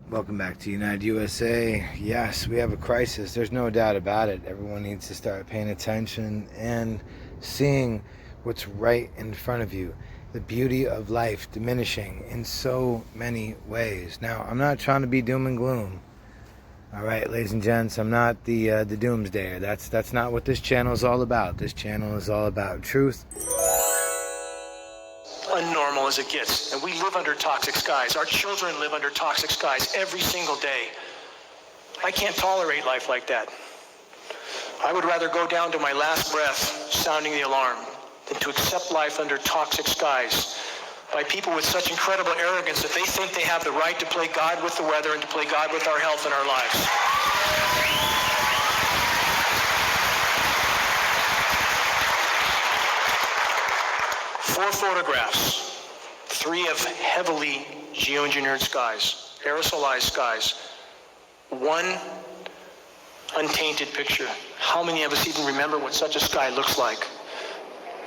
Welcome back to United USA. Yes, we have a crisis. There's no doubt about it. Everyone needs to start paying attention and seeing what's right in front of you. The beauty of life diminishing in so many ways. Now, I'm not trying to be doom and gloom. All right, ladies and gents, I'm not the doomsdayer. That's not what this channel is all about. This channel is all about truth. Unnormal as it gets, and we live under toxic skies. Our children live under toxic skies every single day. I can't tolerate life like that. I would rather go down to my last breath sounding the alarm than to accept life under toxic skies by people with such incredible arrogance that they think they have the right to play God with the weather and to play God with our health and our lives. 4 photographs, 3 of heavily geoengineered skies, aerosolized skies, 1 untainted picture. How many of us even remember what such a sky looks like?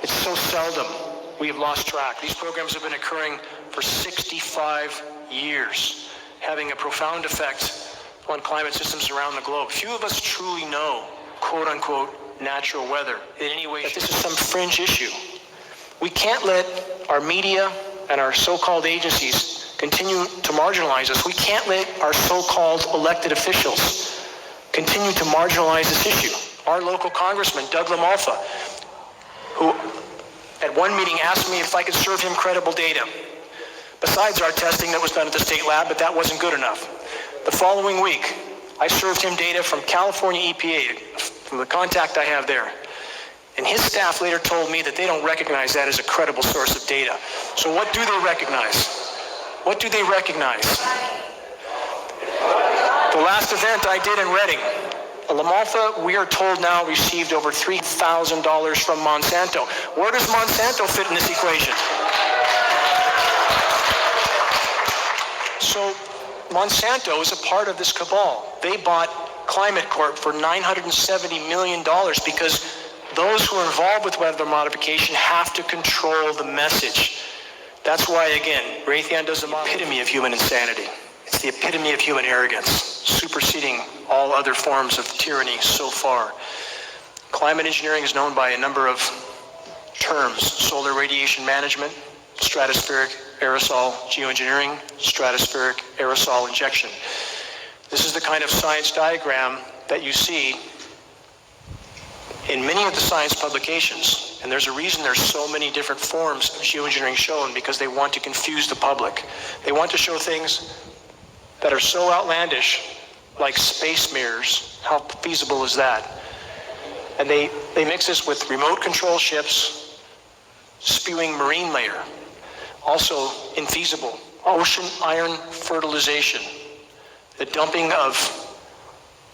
It's so seldom we have lost track. These programs have been occurring for 65 years, having a profound effect on climate systems around the globe. Few of us truly know, quote unquote, natural weather in any way that this is some fringe issue. We can't let our media and our so-called agencies continue to marginalize us. We can't let our so-called elected officials continue to marginalize this issue. Our local congressman, Doug LaMalfa, who at one meeting asked me if I could serve him credible data, besides our testing that was done at the state lab, but that wasn't good enough. The following week, I served him data from California EPA, from the contact I have there. And his staff later told me that they don't recognize that as a credible source of data. So what do they recognize? What do they recognize? The last event I did in Reading, LaMalfa, we are told now, received over $3,000 from Monsanto. Where does Monsanto fit in this equation? So Monsanto is a part of this cabal. They bought Climate Corp for $970 million because those who are involved with weather modification have to control the message. That's why, again, Raytheon does the epitome of human insanity. It's the epitome of human arrogance, superseding all other forms of tyranny so far. Climate engineering is known by a number of terms: solar radiation management, stratospheric aerosol geoengineering, stratospheric aerosol injection. This is the kind of science diagram that you see in many of the science publications, and there's a reason there's so many different forms of geoengineering shown, because they want to confuse the public. They want to show things that are so outlandish, like space mirrors. How feasible is that? And they mix this with remote control ships spewing marine layer. Also infeasible. Ocean iron fertilization. The dumping of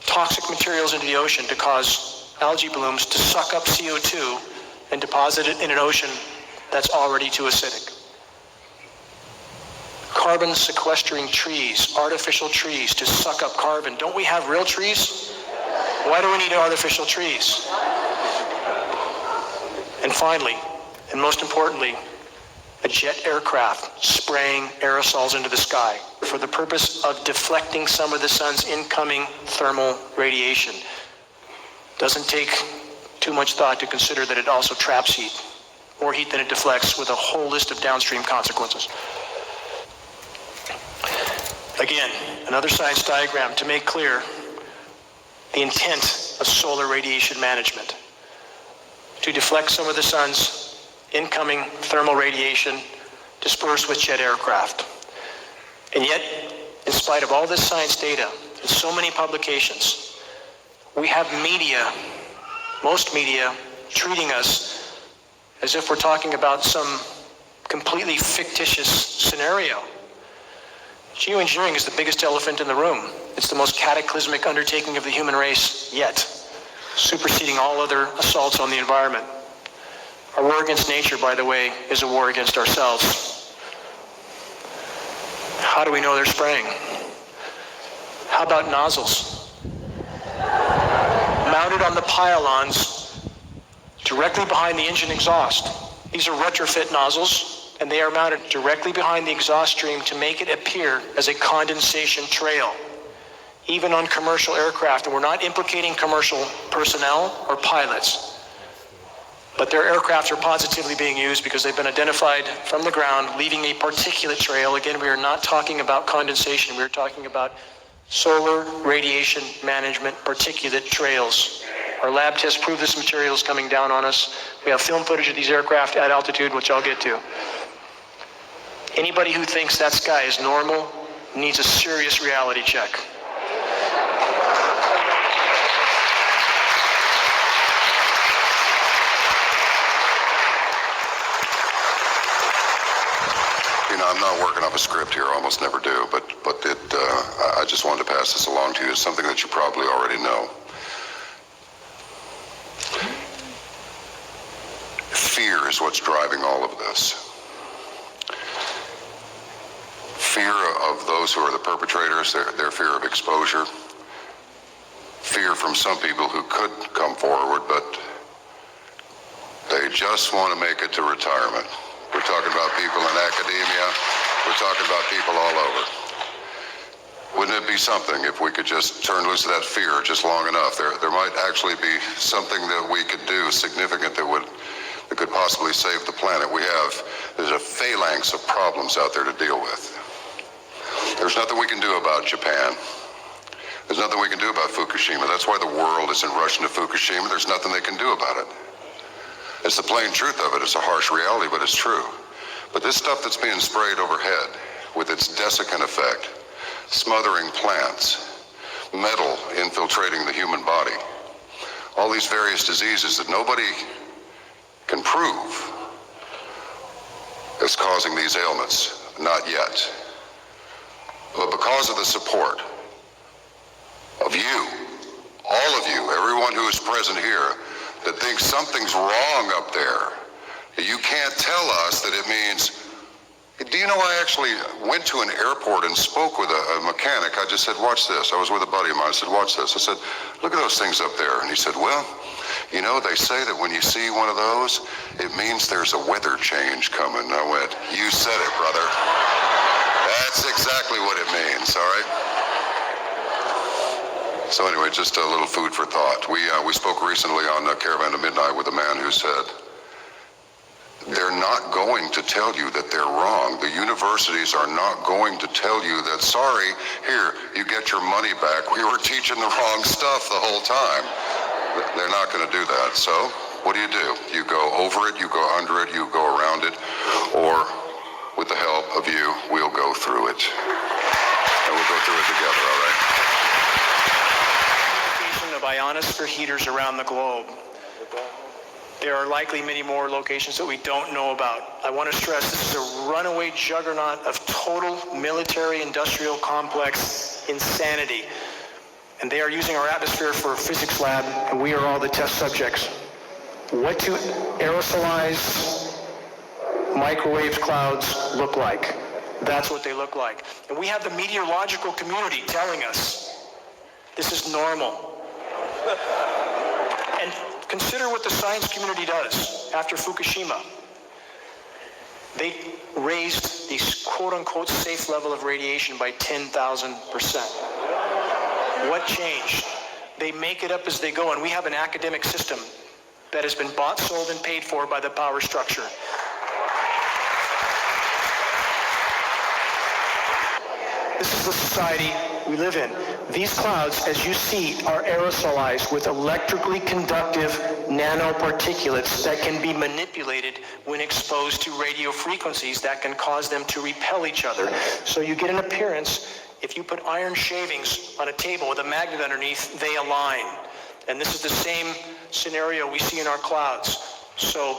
toxic materials into the ocean to cause algae blooms to suck up CO2 and deposit it in an ocean that's already too acidic. Carbon sequestering trees, artificial trees to suck up carbon. Don't we have real trees? Why do we need artificial trees? And finally, and most importantly, a jet aircraft spraying aerosols into the sky for the purpose of deflecting some of the sun's incoming thermal radiation. Doesn't take too much thought to consider that it also traps heat, more heat than it deflects, with a whole list of downstream consequences. Again, another science diagram to make clear the intent of solar radiation management: to deflect some of the sun's incoming thermal radiation dispersed with jet aircraft. And yet, in spite of all this science data and so many publications, we have media, most media, treating us as if we're talking about some completely fictitious scenario. Geoengineering is the biggest elephant in the room. It's the most cataclysmic undertaking of the human race yet, superseding all other assaults on the environment. Our war against nature, by the way, is a war against ourselves. How do we know they're spraying? How about nozzles? Mounted on the pylons directly behind the engine exhaust. These are retrofit nozzles and they are mounted directly behind the exhaust stream to make it appear as a condensation trail, even on commercial aircraft. And we're not implicating commercial personnel or pilots, but their aircraft are positively being used because they've been identified from the ground, leaving a particulate trail. Again, we are not talking about condensation. We're talking about solar radiation management particulate trails. Our lab tests prove this material is coming down on us. We have film footage of these aircraft at altitude, which I'll get to. Anybody who thinks that sky is normal needs a serious reality check. I'm not working off a script here, I almost never do, but I just wanted to pass this along to you. It's something that you probably already know. Fear is what's driving all of this. Fear of those who are the perpetrators, their fear of exposure. Fear from some people who could come forward, but they just want to make it to retirement. We're talking about people in academia. We're talking about people all over. Wouldn't it be something if we could just turn loose of that fear just long enough? There might actually be something that we could do significant that could possibly save the planet. There's a phalanx of problems out there to deal with. There's nothing we can do about Japan. There's nothing we can do about Fukushima. That's why the world isn't rushing to Fukushima. There's nothing they can do about it. It's the plain truth of it. It's a harsh reality, but it's true. But this stuff that's being sprayed overhead with its desiccant effect, smothering plants, metal infiltrating the human body, all these various diseases that nobody can prove is causing these ailments. Not yet. But because of the support of you, all of you, everyone who is present here, that thinks something's wrong up there, you can't tell us that it means. Do you know, I actually went to an airport and spoke with a mechanic. I just said, watch this. I was with a buddy of mine. I said, watch this. I said, look at those things up there. And he said, well, you know, they say that when you see one of those, it means there's a weather change coming. And I went, you said it, brother. That's exactly what it means, all right? So anyway, just a little food for thought. We spoke recently on Caravan to Midnight with a man who said, they're not going to tell you that they're wrong. The universities are not going to tell you that, sorry, here, you get your money back. We were teaching the wrong stuff the whole time. They're not going to do that. So what do? You go over it, you go under it, you go around it, or with the help of you, we'll go through it. And we'll go through it together, all right? Of ionosphere heaters around the globe. There are likely many more locations that we don't know about. I want to stress this is a runaway juggernaut of total military-industrial complex insanity. And they are using our atmosphere for a physics lab, and we are all the test subjects. What do aerosolize microwave clouds look like? That's what they look like. And we have the meteorological community telling us this is normal. And consider what the science community does after Fukushima. They raised the quote-unquote safe level of radiation by 10,000%. What changed? They make it up as they go, and we have an academic system that has been bought, sold, and paid for by the power structure. This is the society we live in. These clouds, as you see, are aerosolized with electrically conductive nanoparticulates that can be manipulated when exposed to radio frequencies that can cause them to repel each other. So you get an appearance, if you put iron shavings on a table with a magnet underneath, they align. And this is the same scenario we see in our clouds. So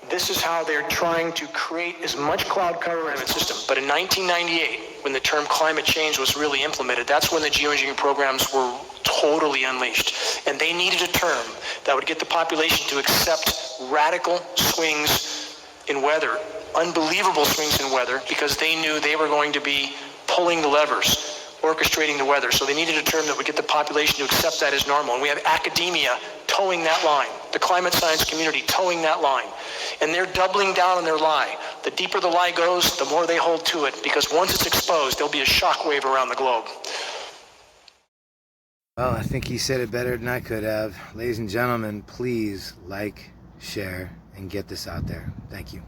this is how they're trying to create as much cloud cover in the system. But in 1998, when the term climate change was really implemented, that's when the geoengineering programs were totally unleashed. And they needed a term that would get the population to accept radical swings in weather, unbelievable swings in weather, because they knew they were going to be pulling the levers, orchestrating the weather. So they needed a term that would get the population to accept that as normal. And we have academia towing that line. The climate science community towing that line. And they're doubling down on their lie. The deeper the lie goes, the more they hold to it, because once it's exposed, there'll be a shockwave around the globe. Well, I think he said it better than I could have. Ladies and gentlemen, please like, share, and get this out there. Thank you.